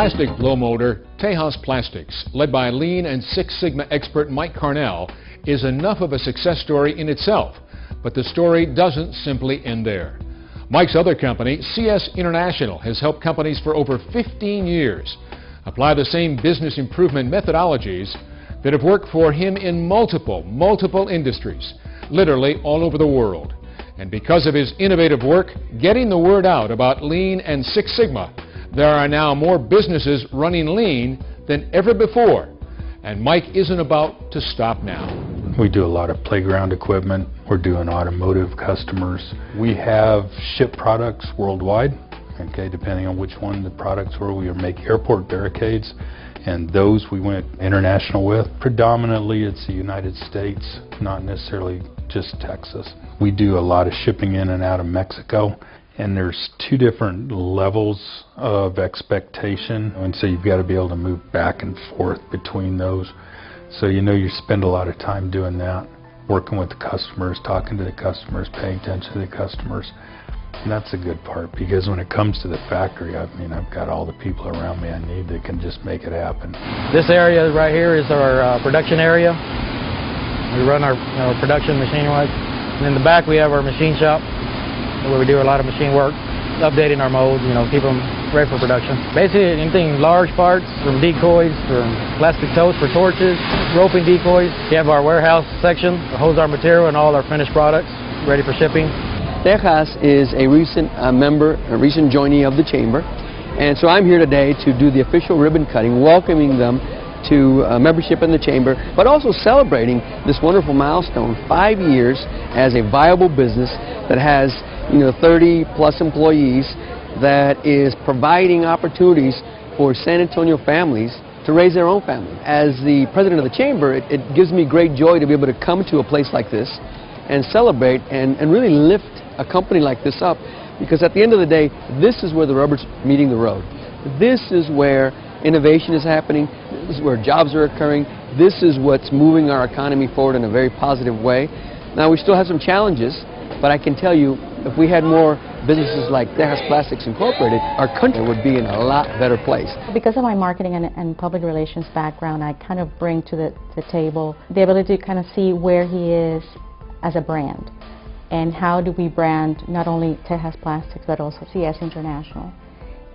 plastic blow molder, Tejas Plastics, led by Lean and Six Sigma expert Mike Carnell, is enough of a success story in itself. But the story doesn't simply end there. Mike's other company, CS International, has helped companies for over 15 years apply the same business improvement methodologies that have worked for him in multiple industries, literally all over the world. And because of his innovative work getting the word out about Lean and Six Sigma, there are now more businesses running Lean than ever before. And Mike isn't about to stop now. We do a lot of playground equipment. We're doing automotive customers. We have shipped products worldwide, okay, depending on which one the products were. We make airport barricades, and those we went international with. Predominantly it's the United States, not necessarily just Texas. We do a lot of shipping in and out of Mexico, and there's two different levels of expectation, and so you've got to be able to move back and forth between those. So you spend a lot of time doing that, working with the customers, talking to the customers, paying attention to the customers. And that's a good part, because when it comes to the factory, I've got all the people around me I need that can just make it happen. This area right here is our production area. We run our production machine-wise. And in the back we have our machine shop, where we do a lot of machine work, updating our molds, keep them ready for production. Basically anything large parts, from decoys, from plastic totes for torches, roping decoys. We have our warehouse section that holds our material and all our finished products ready for shipping. Tejas is a recent member, a recent joinee of the Chamber, and so I'm here today to do the official ribbon cutting, welcoming them to membership in the Chamber, but also celebrating this wonderful milestone, 5 years as a viable business that has 30 plus employees, that is providing opportunities for San Antonio families to raise their own family. As the president of the Chamber, it gives me great joy to be able to come to a place like this and celebrate and really lift a company like this up, because at the end of the day, this is where the rubber's meeting the road. This is where innovation is happening. This is where jobs are occurring. This is what's moving our economy forward in a very positive way. Now, we still have some challenges, but I can tell you, if we had more businesses like Tejas Plastics Incorporated, our country would be in a lot better place. Because of my marketing and public relations background, I kind of bring to the table the ability to kind of see where he is as a brand, and how do we brand not only Tejas Plastics but also CS International,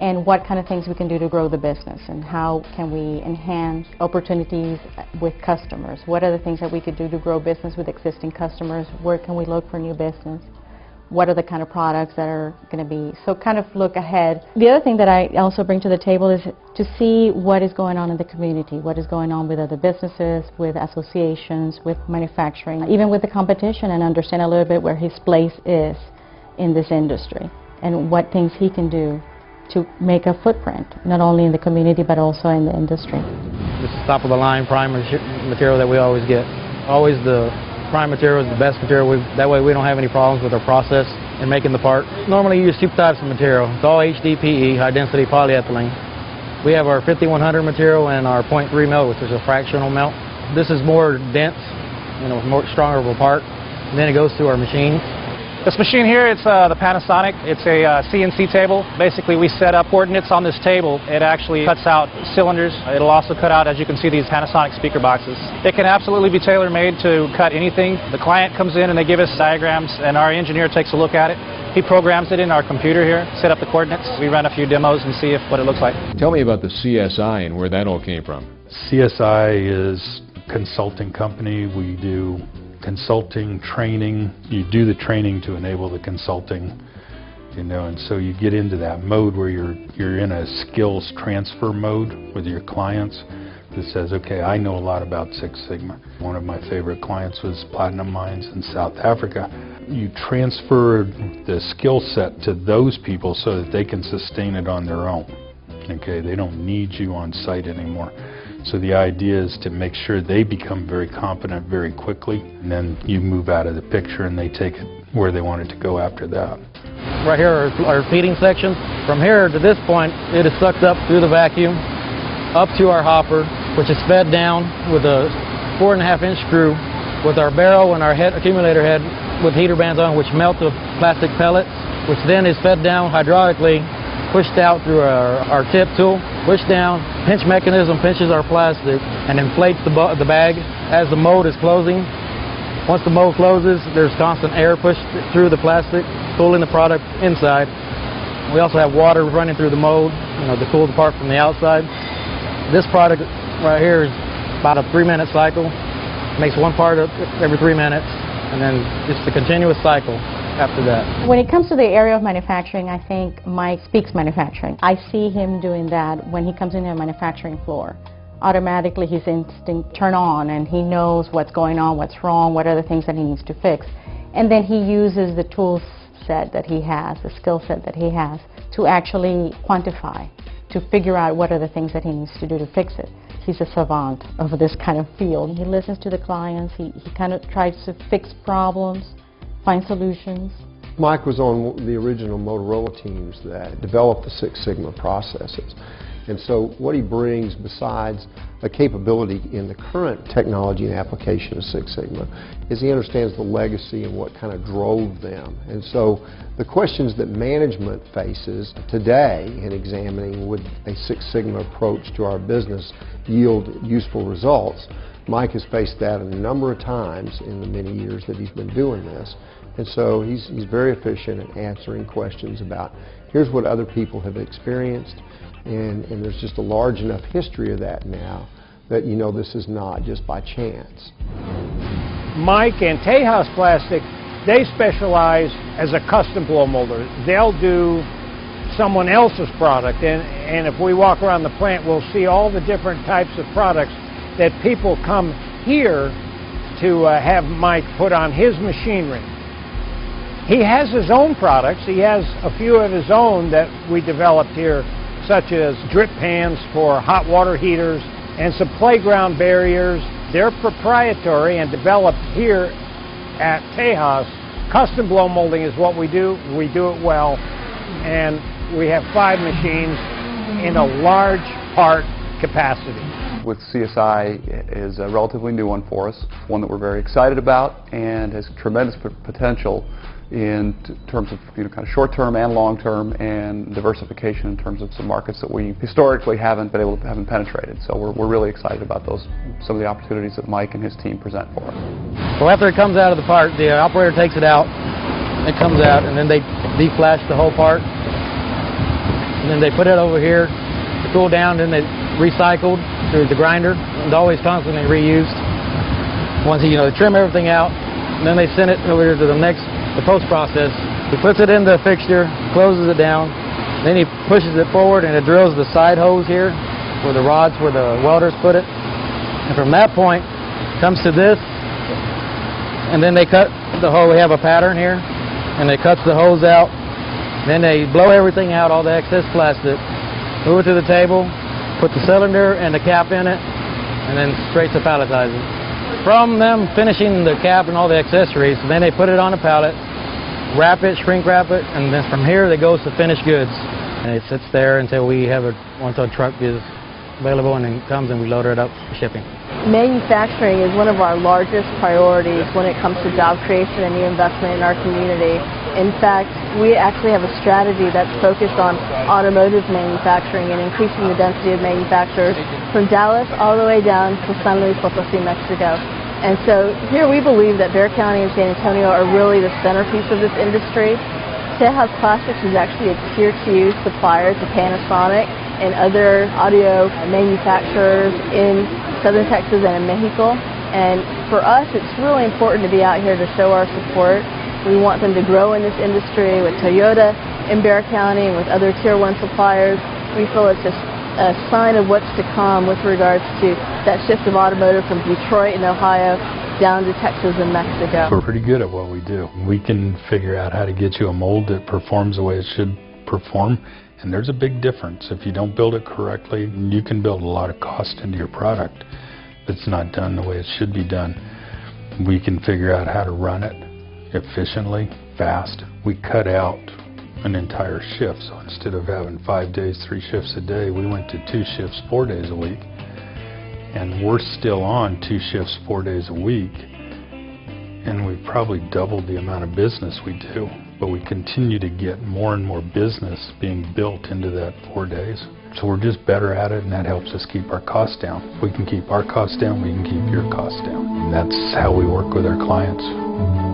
and what kind of things we can do to grow the business, and how can we enhance opportunities with customers. What are the things that we could do to grow business with existing customers? Where can we look for new business? What are the kind of products that are going to be? So kind of look ahead. The other thing that I also bring to the table is to see what is going on in the community, what is going on with other businesses, with associations, with manufacturing, even with the competition, and understand a little bit where his place is in this industry and what things he can do to make a footprint, not only in the community but also in the industry. This is top-of-the-line prime material that we always get. Always the prime material is the best material. That way we don't have any problems with our process in making the part. Normally you use two types of material. It's all HDPE, high-density polyethylene. We have our 5100 material and our 0.3 melt, which is a fractional melt. This is more dense, more stronger of a part. And then it goes through our machine. This machine here, it's the Panasonic. It's a CNC table. Basically, we set up coordinates on this table. It actually cuts out cylinders. It'll also cut out, as you can see, these Panasonic speaker boxes. It can absolutely be tailor-made to cut anything. The client comes in and they give us diagrams, and our engineer takes a look at it. He programs it in our computer here, set up the coordinates. We run a few demos and see what it looks like. Tell me about the CSI and where that all came from. CSI is a consulting company. We do consulting, training. You do the training to enable the consulting, and so you get into that mode where you're in a skills transfer mode with your clients that says, okay, I know a lot about Six Sigma. One of my favorite clients was Platinum Mines in South Africa. You transfer the skill set to those people so that they can sustain it on their own. Okay, they don't need you on site anymore. So the idea is to make sure they become very competent very quickly, and then you move out of the picture and they take it where they want it to go after that. Right here are our feeding sections. From here to this point, it is sucked up through the vacuum, up to our hopper, which is fed down with a 4.5-inch screw, with our barrel and our accumulator head with heater bands on, which melt the plastic pellets, which then is fed down hydraulically pushed out through our tip tool, push down, pinch mechanism pinches our plastic and inflates the bag as the mold is closing. Once the mold closes, there's constant air pushed through the plastic, cooling the product inside. We also have water running through the mold, to cool the part from the outside. This product right here is about a 3-minute cycle. Makes one part every 3 minutes, and then it's a continuous cycle after that. When it comes to the area of manufacturing, I think Mike speaks manufacturing. I see him doing that when he comes into a manufacturing floor. Automatically his instinct turn on and he knows what's going on, what's wrong, what are the things that he needs to fix. And then he uses the tool set that he has, the skill set that he has, to actually quantify, to figure out what are the things that he needs to do to fix it. He's a savant of this kind of field. He listens to the clients, he kind of tries to fix problems, find solutions. Mike was on the original Motorola teams that developed the Six Sigma processes. And so what he brings besides a capability in the current technology and application of Six Sigma is he understands the legacy and what kind of drove them. And so the questions that management faces today in examining would a Six Sigma approach to our business yield useful results, Mike has faced that a number of times in the many years that he's been doing this. And so he's very efficient at answering questions about here's what other people have experienced. And there's just a large enough history of that now that this is not just by chance. Mike and Tejas Plastic, they specialize as a custom blow molder. They'll do someone else's product, and if we walk around the plant, we'll see all the different types of products that people come here to have Mike put on his machinery. He has his own products. He has a few of his own that we developed here, such as drip pans for hot water heaters and some playground barriers. They're proprietary and developed here at Tejas. Custom blow molding is what we do. We do it well, and we have 5 machines in a large part capacity. With CSI is a relatively new one for us, one that we're very excited about and has tremendous potential in terms of kind of short-term and long-term, and diversification in terms of some markets that we historically haven't penetrated. So we're really excited about some of the opportunities that Mike and his team present for us. So after it comes out of the part, the operator takes it out, it comes out, and then they deflash the whole part, and then they put it over here to cool down, then they recycled through the grinder. It's always constantly reused. Once they trim everything out, and then they send it over to the post-process. He puts it in the fixture, closes it down, then he pushes it forward and it drills the side hose here where the rods, where the welders put it. And from that point, comes to this, and then they cut the hose. We have a pattern here, and they cut the hose out. Then they blow everything out, all the excess plastic, move it to the table, put the cylinder and the cap in it, and then straight to palletizing. From them finishing the cap and all the accessories, then they put it on a pallet, wrap it, shrink wrap it, and then from here it goes to finished goods. And it sits there until we have once our truck is available, and then comes and we load it up for shipping. Manufacturing is one of our largest priorities when it comes to job creation and new investment in our community. In fact, we actually have a strategy that's focused on automotive manufacturing and increasing the density of manufacturers from Dallas all the way down to San Luis Potosí, Mexico. And so here we believe that Bexar County and San Antonio are really the centerpiece of this industry. Tejas Plastics is actually a Tier 2 supplier to Panasonic and other audio manufacturers in southern Texas and in Mexico. And for us, it's really important to be out here to show our support. We want them to grow in this industry with Toyota in Bexar County and with other Tier 1 suppliers. We feel it's just a sign of what's to come with regards to that shift of automotive from Detroit and Ohio down to Texas and Mexico. We're pretty good at what we do. We can figure out how to get you a mold that performs the way it should perform, and there's a big difference. If you don't build it correctly, you can build a lot of cost into your product if it's not done the way it should be done. We can figure out how to run it efficiently, fast. We cut out an entire shift, so instead of having 5 days, 3 shifts a day, we went to 2 shifts, 4 days a week, and we're still on 2 shifts, 4 days a week, and we've probably doubled the amount of business we do but we continue to get more and more business being built into that 4 days. So we're just better at it, and that helps us keep our costs down. If we can keep our costs down, we can keep your costs down. And that's how we work with our clients.